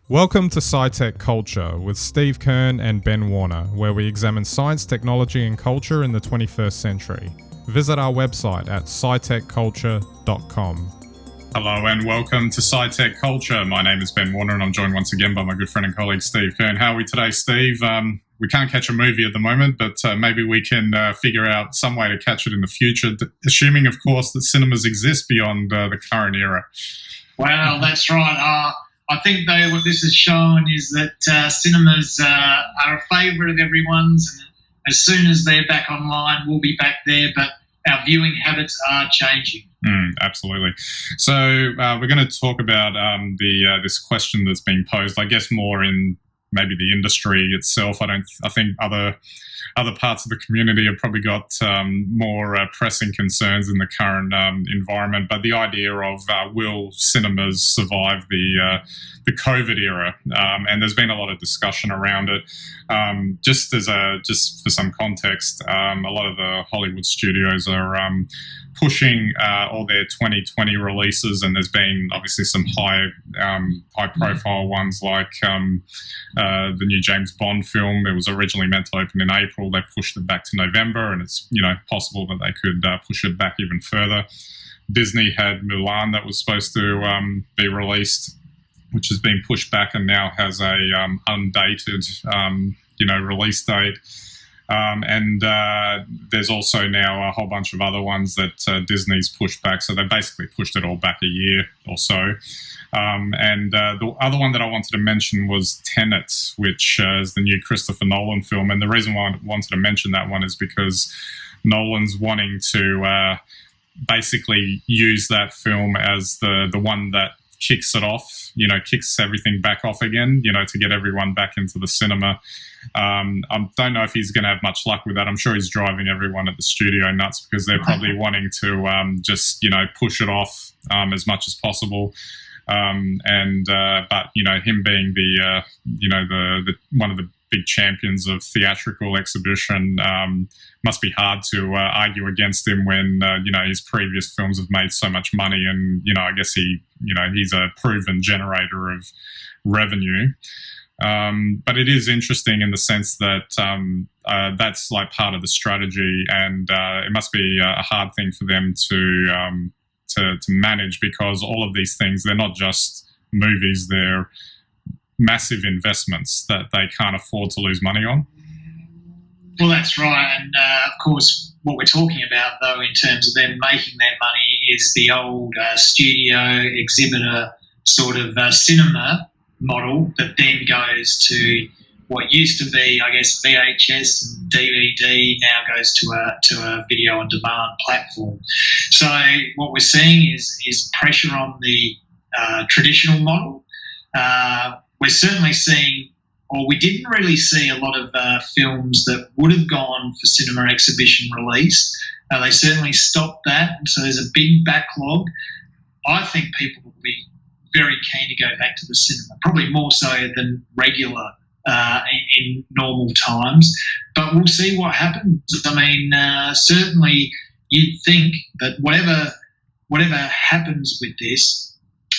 Welcome to SciTech Culture with Steve Kern and Ben Warner, where we examine science, technology and culture in the 21st century. Visit our website at scitechculture.com. Hello and welcome to SciTech Culture. My name is Ben Warner and I'm joined once again by my good friend and colleague Steve Kern. How are we today, Steve? We can't catch a movie at the moment, but maybe we can figure out some way to catch it in the future, assuming, of course, that cinemas exist beyond the current era. Well, that's right. I think, though, what this has shown is that cinemas are a favourite of everyone's. And as soon as they're back online, we'll be back there, but our viewing habits are changing. Absolutely. So we're going to talk about this question that's being posed, I guess, more in maybe the industry itself. I think other parts of the community have probably got more pressing concerns in the current environment. But the idea of will cinemas survive the COVID era? And there's been a lot of discussion around it. Just for some context, a lot of the Hollywood studios are pushing all their 2020 releases, and there's been obviously some high profile ones like the new James Bond film. It was originally meant to open in April. They pushed it back to November, and it's possible that they could push it back even further. Disney had Mulan that was supposed to be released, which has been pushed back and now has a undated release date. And there's also now a whole bunch of other ones that Disney's pushed back. So they basically pushed it all back a year or so. The other one that I wanted to mention was Tenet, which is the new Christopher Nolan film. And the reason why I wanted to mention that one is because Nolan's wanting to basically use that film as the one that kicks it off, kicks everything back off again, to get everyone back into the cinema. I don't know if he's going to have much luck with that. I'm sure he's driving everyone at the studio nuts because they're probably wanting to just push it off as much as possible. But him being the one of the big champions of theatrical exhibition, must be hard to argue against him when his previous films have made so much money, and I guess he's a proven generator of revenue. But it is interesting in the sense that that's like part of the strategy, and it must be a hard thing for them to manage, because all of these things, they're not just movies, they're massive investments that they can't afford to lose money on. Well, that's right. And, of course, what we're talking about, though, in terms of them making their money is the old studio exhibitor sort of cinema model that then goes to what used to be, I guess, VHS and DVD, now goes to a video on demand platform. So what we're seeing is pressure on the traditional model. We're certainly seeing, or we didn't really see a lot of films that would have gone for cinema exhibition release. They certainly stopped that, and so there's a big backlog. I think people will be very keen to go back to the cinema, probably more so than regular in normal times. But we'll see what happens. I mean, certainly you'd think that whatever happens with this,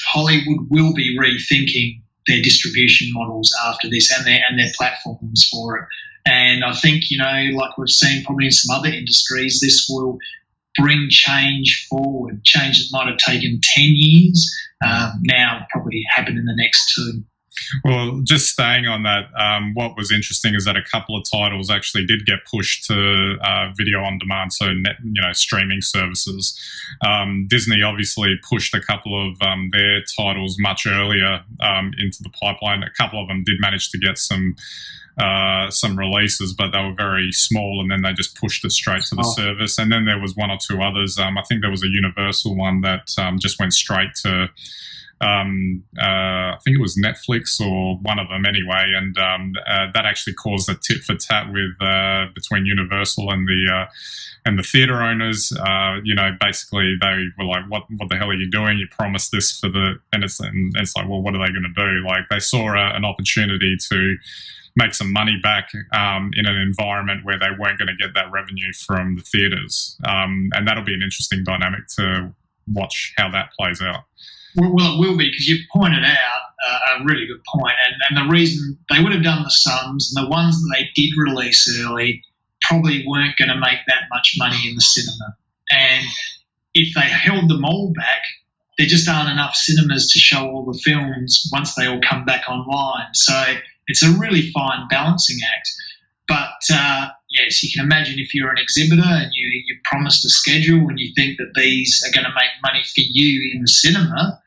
Hollywood will be rethinking their distribution models after this, and their platforms for it. And I think, like we've seen probably in some other industries, this will bring change forward, change that might have taken 10 years, now probably happen in the next 2. Well, just staying on that, what was interesting is that a couple of titles actually did get pushed to video on demand, so streaming services. Disney obviously pushed a couple of their titles much earlier into the pipeline. A couple of them did manage to get some releases, but they were very small, and then they just pushed it straight to the service. And then there was one or two others. I think there was a Universal one that just went straight to I think it was Netflix or one of them anyway, and that actually caused a tit for tat with between Universal and the theatre owners. Basically they were like, "What the hell are you doing? You promised this for the..." And it's like, well, what are they going to do? Like, they saw an opportunity to make some money back in an environment where they weren't going to get that revenue from the theatres, and that'll be an interesting dynamic to watch how that plays out. Well, it will be, because you pointed out a really good point. And the reason they would have done the sums, and the ones that they did release early probably weren't going to make that much money in the cinema. And if they held them all back, there just aren't enough cinemas to show all the films once they all come back online. So it's a really fine balancing act. But yes, you can imagine if you're an exhibitor and you promised a schedule and you think that these are going to make money for you in the cinema,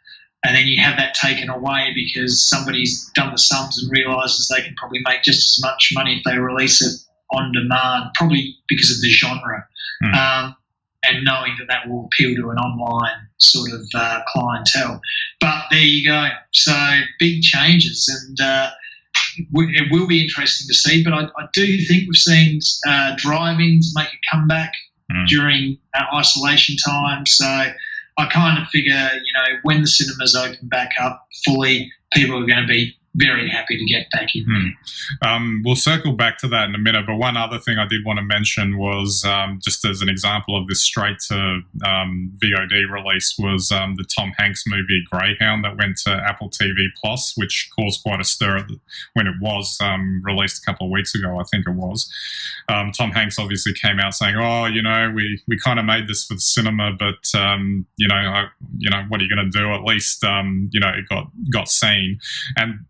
and then you have that taken away because somebody's done the sums and realises they can probably make just as much money if they release it on demand, probably because of the genre, and knowing that will appeal to an online sort of clientele. But there you go. So big changes, and it will be interesting to see. But I do think we've seen drive-ins make a comeback during isolation time. So I kind of figure, when the cinemas open back up fully, people are going to be very happy to get back in there. We'll circle back to that in a minute, but one other thing I did want to mention was, just as an example of this straight to VOD release, was the Tom Hanks movie Greyhound that went to Apple TV Plus, which caused quite a stir when it was released a couple of weeks ago, I think it was. Tom Hanks obviously came out saying, we kind of made this for the cinema, but what are you going to do? At least it got seen.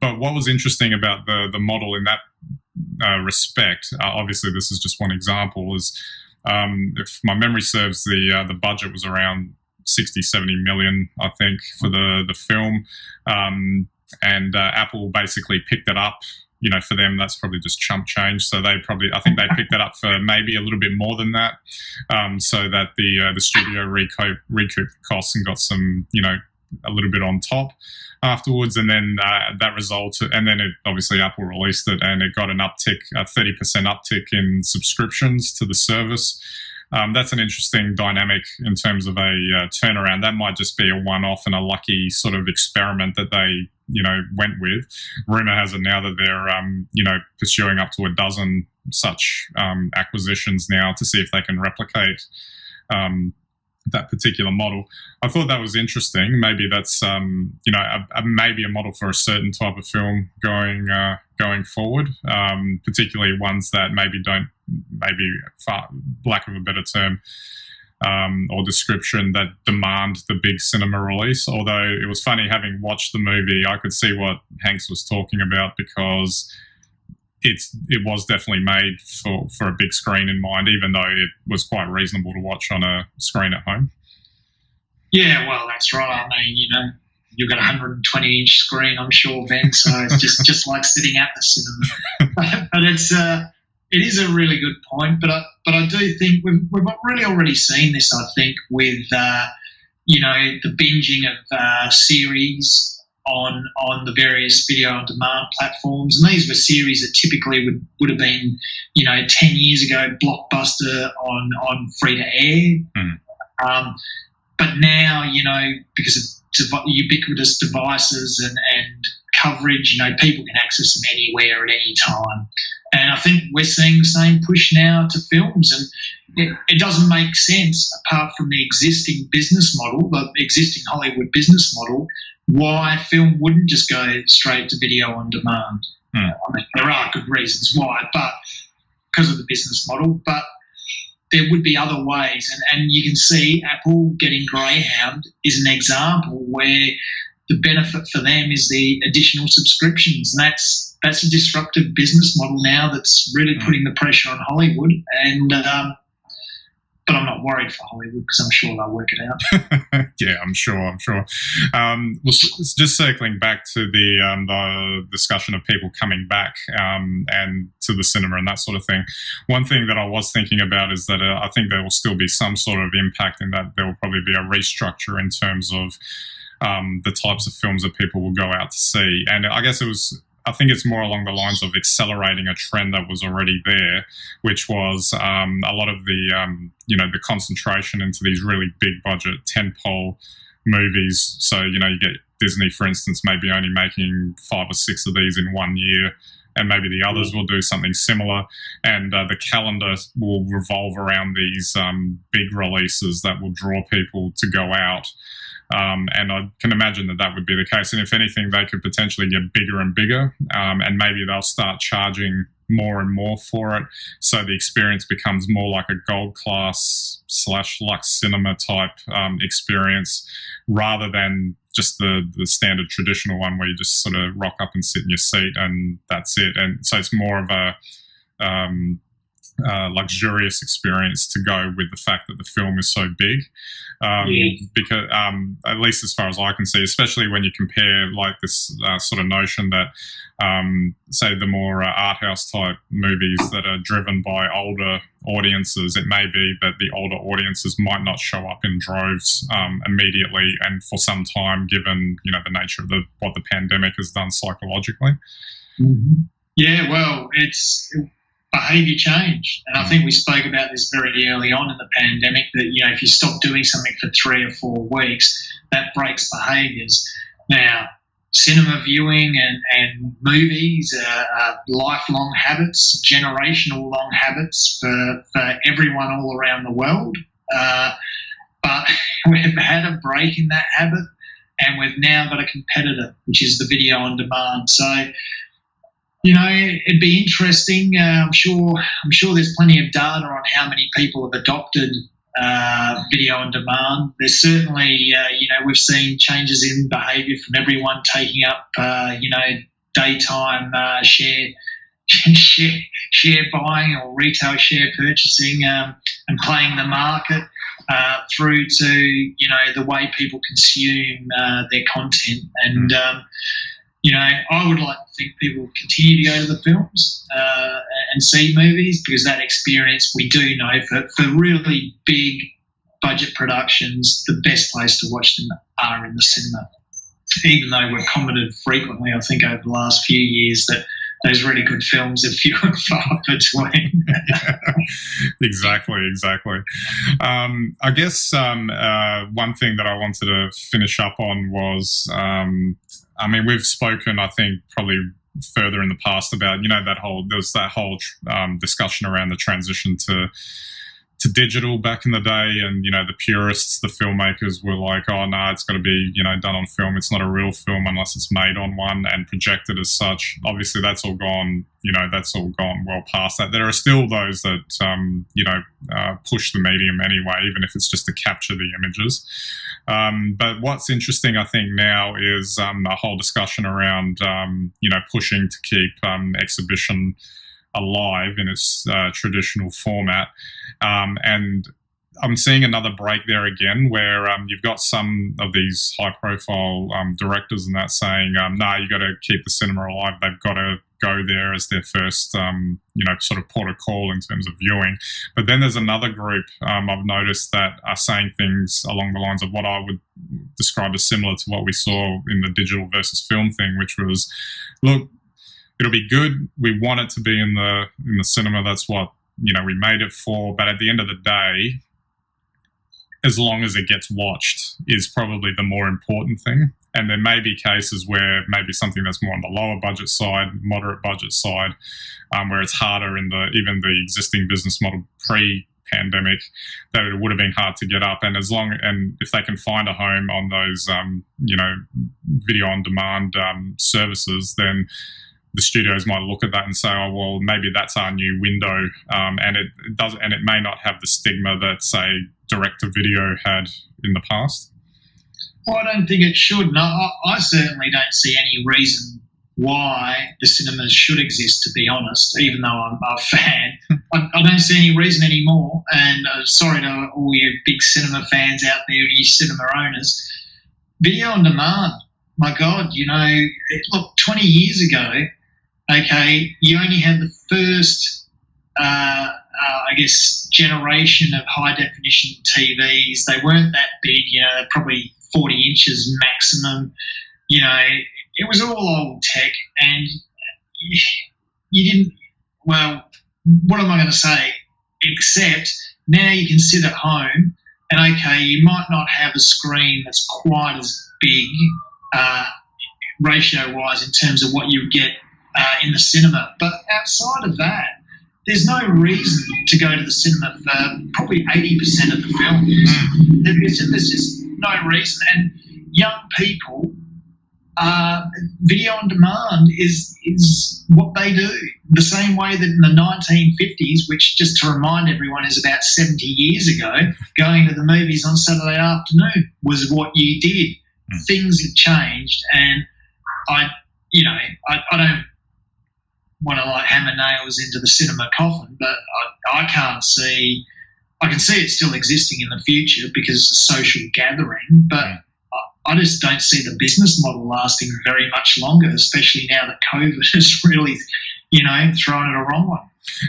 But what was interesting about the model in that respect, obviously this is just one example, is if my memory serves, the budget was around 60, 70 million, I think, for the film. And Apple basically picked it up. For them, that's probably just chump change. So I think they picked it up for maybe a little bit more than that, so that the studio recouped the costs and got some, a little bit on top afterwards, and then that resulted, and then obviously Apple released it, and it got an uptick, a 30% uptick in subscriptions to the service. That's an interesting dynamic in terms of a turnaround. That might just be a one-off and a lucky sort of experiment that they, went with. Rumor has it now that they're, pursuing up to a dozen such acquisitions now to see if they can replicate that particular model. I thought that was interesting. Maybe that's maybe a model for a certain type of film going forward, particularly ones that lack of a better term or description, that demand the big cinema release. Although it was funny, having watched the movie, I could see what Hanks was talking about, because it was definitely made for a big screen in mind, even though it was quite reasonable to watch on a screen at home. Yeah, well, that's right. I mean, you've got a 120-inch screen, I'm sure, Ben, so it's just like sitting at the cinema. But it is a really good point. But I do think we've really already seen this, I think, with the binging of series on the various video on demand platforms. And these were series that typically would have been, 10 years ago, blockbuster on free to air. But now, because of ubiquitous devices and coverage, people can access them anywhere at any time. And I think we're seeing the same push now to films. And it doesn't make sense, apart from the existing business model, the existing Hollywood business model, why film wouldn't just go straight to video on demand. I mean, there are good reasons why, but because of the business model. But there would be other ways. And you can see Apple getting Greyhound is an example where the benefit for them is the additional subscriptions. And that's a disruptive business model now that's really putting the pressure on Hollywood. And but I'm not worried for Hollywood, because I'm sure they'll work it out. Yeah, I'm sure. Just circling back to the discussion of people coming back and to the cinema and that sort of thing. One thing that I was thinking about is that I think there will still be some sort of impact, in that there will probably be a restructure in terms of the types of films that people will go out to see. And I think it's more along the lines of accelerating a trend that was already there, which was a lot of the concentration into these really big budget tentpole movies. So, you get Disney, for instance, maybe only making 5 or 6 of these in 1 year, and maybe the others will do something similar. And the calendar will revolve around these big releases that will draw people to go out. And I can imagine that would be the case. And if anything, they could potentially get bigger and bigger, and maybe they'll start charging more and more for it, so the experience becomes more like a gold class / Lux cinema type experience, rather than just the standard traditional one where you just sort of rock up and sit in your seat and that's it. And so it's more of a luxurious experience to go with the fact that the film is so big, because at least as far as I can see, especially when you compare like this sort of notion that say the more art house type movies that are driven by older audiences, it may be that the older audiences might not show up in droves immediately and for some time, given the nature of what the pandemic has done psychologically. Mm-hmm. Yeah, well, it's behaviour change, and I think we spoke about this very early on in the pandemic, that if you stop doing something for 3 or 4 weeks, that breaks behaviours. Now, cinema viewing and movies are lifelong habits, generational long habits for everyone all around the world, but we've had a break in that habit, and we've now got a competitor, which is the video on demand. So it'd be interesting. I'm sure there's plenty of data on how many people have adopted video on demand. There's certainly, we've seen changes in behaviour from everyone taking up, daytime share buying or retail share purchasing, and playing the market, through to the way people consume their content. And I would like to think people will continue to go to the films and see movies, because that experience, we do know, for really big budget productions, the best place to watch them are in the cinema. Even though we've commented frequently, I think, over the last few years, that those really good films are few and far between. Exactly. I guess one thing that I wanted to finish up on was, we've spoken, I think, probably further in the past about, there was that whole discussion around the transition to digital back in the day, and the purists, the filmmakers, were like, oh no, it's got to be done on film, it's not a real film unless it's made on one and projected as such. Obviously that's all gone well past that. There are still those that push the medium anyway, even if it's just to capture the images. But what's interesting, I think, now is a whole discussion around pushing to keep exhibition alive in its traditional format, and I'm seeing another break there again, where you've got some of these high-profile directors and that saying, "No, you got to keep the cinema alive. They've got to go there as their first, sort of port of call in terms of viewing." But then there's another group I've noticed that are saying things along the lines of what I would describe as similar to what we saw in the digital versus film thing, which was, look, it'll be good. We want it to be in the cinema. That's what we made it for. But at the end of the day, as long as it gets watched is probably the more important thing. And there may be cases where maybe something that's more on the lower budget side, moderate budget side, where it's harder in even the existing business model pre-pandemic, that it would have been hard to get up. And if they can find a home on those video on demand services, then the studios might look at that and say, oh, well, maybe that's our new window, and it may not have the stigma that, say, direct-to-video had in the past. Well, I don't think it should. No, I certainly don't see any reason why the cinemas should exist, to be honest, even though I'm a fan. I don't see any reason anymore, and sorry to all you big cinema fans out there, you cinema owners. Video on demand, my God, look, 20 years ago, okay, you only had the first, generation of high-definition TVs. They weren't that big, probably 40 inches maximum. It was all old tech, and you didn't, well, what am I going to say? Except now you can sit at home, and okay, you might not have a screen that's quite as big ratio-wise in terms of what you get in the cinema. But outside of that, there's no reason to go to the cinema for probably 80% of the films. There's just no reason. And young people, video on demand is what they do. The same way that in the 1950s, which just to remind everyone is about 70 years ago, going to the movies on Saturday afternoon was what you did. Things have changed, and I don't want to hammer nails into the cinema coffin, but I can see it still existing in the future because it's a social gathering, but I just don't see the business model lasting very much longer, especially now that COVID has really, thrown it a wrong one.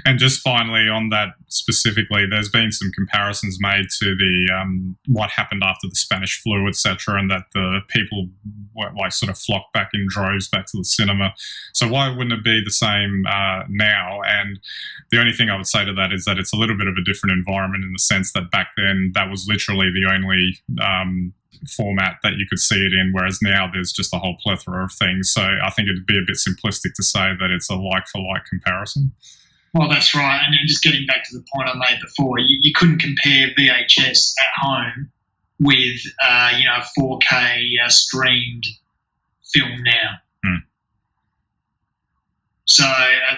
And just finally on that specifically, there's been some comparisons made to the what happened after the Spanish flu, etc., and that the people sort of flocked back in droves back to the cinema. So why wouldn't it be the same now? And the only thing I would say to that is that it's a little bit of a different environment in the sense that back then that was literally the only format that you could see it in, whereas now there's just a whole plethora of things. So I think it'd be a bit simplistic to say that it's a like-for-like comparison. Well, that's right. And then just getting back to the point I made before, you couldn't compare VHS at home with, a 4K streamed film now. So, I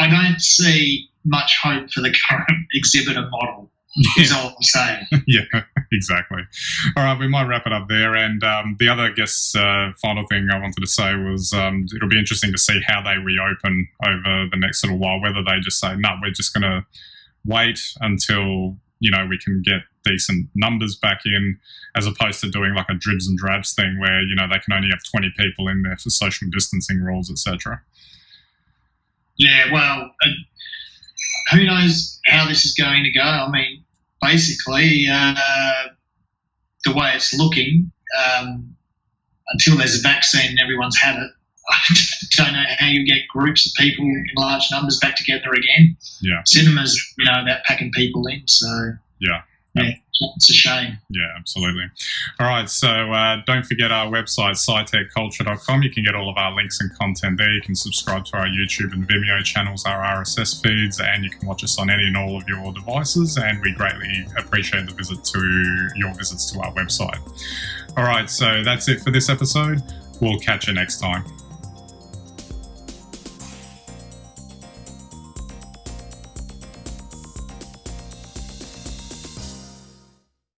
don't see much hope for the current exhibitor model. Is all I'm saying. Yeah, exactly. All right, we might wrap it up there. And the other, final thing I wanted to say was it'll be interesting to see how they reopen over the next little while, whether they just say, no, we're just going to wait until, we can get decent numbers back in, as opposed to doing like a dribs and drabs thing where, they can only have 20 people in there for social distancing rules, etc. Yeah, well, who knows how this is going to go? I mean, basically, the way it's looking, until there's a vaccine and everyone's had it, I don't know how you get groups of people in large numbers back together again. Yeah. Cinemas, about packing people in. So, yeah, it's a shame. Yeah, absolutely. All right, so don't forget our website, scitechculture.com. You can get all of our links and content there. You can subscribe to our YouTube and Vimeo channels, our RSS feeds, and you can watch us on any and all of your devices, and we greatly appreciate your visits to our website. All right, so that's it for this episode. We'll catch you next time.